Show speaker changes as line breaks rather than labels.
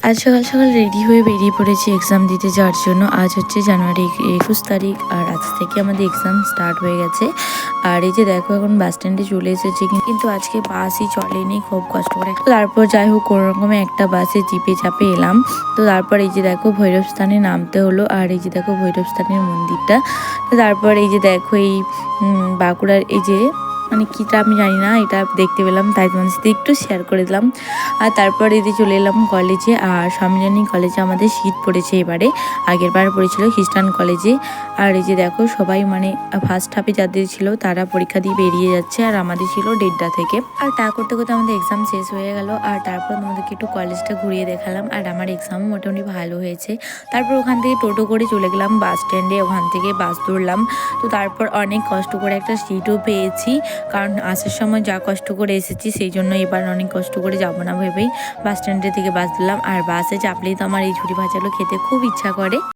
আজ সকাল সকাল রেডি হয়ে বেরিয়ে পড়েছি এক্সাম দিতে যাওয়ার জন্য। আজ হচ্ছে জানুয়ারি 21 তারিখ, আর আজ থেকে আমাদের এক্সাম স্টার্ট হয়ে গেছে। আর এই যে দেখো এখন বাস স্ট্যান্ডে চলে এসেছে, কিন্তু আজকে বাসই চলেনি, খুব কষ্ট করে। তারপর যাই হোক কোনো রকমে একটা বাসে জিপে চাপে এলাম। তো তারপর এই যে দেখো ভৈরবস্থানে নামতে হলো, আর এই যে দেখো ভৈরবস্থানের মন্দিরটা। তো তারপর এই যে দেখো এই বাঁকুড়ার এই যে মানে কীটা আমি জানি না, এটা দেখতে পেলাম তাই তোমাদের সাথে একটু শেয়ার করে দিলাম। আর তারপর এদিকে চলে এলাম কলেজে। আর সম্মিলনী কলেজে আমাদের সিট পড়েছে এবারে, আগের বার পড়েছিল খ্রিস্টান কলেজে। আর এই যে দেখো সবাই মানে ফার্স্ট হাফে যাদের ছিল তারা পরীক্ষা দিয়ে বেরিয়ে যাচ্ছে, আর আমাদের ছিল 1:30 থেকে। আর তা করতে করতে আমাদের এক্সাম শেষ হয়ে গেল। আর তারপর তোমাদেরকে একটু কলেজটা ঘুরিয়ে দেখালাম। আর আমার এক্সাম মোটামুটি ভালো হয়েছে। তারপর ওখান থেকে টোটো করে চলে গেলাম বাস স্ট্যান্ডে, ওখান থেকে বাস ধরলাম। তো তারপর অনেক কষ্ট করে একটা সিটও পেয়েছি, কারণ আসার সময় যা কষ্ট করে এসেছি সেই জন্য এবার অনেক কষ্ট করে যাবো না ভেবেই বাস স্ট্যান্ডের থেকে বাস দিলাম। আর বাসে চাপলেই তো আমার এই ঝুড়ি ভাজাগুলো খেতে খুব ইচ্ছা করে।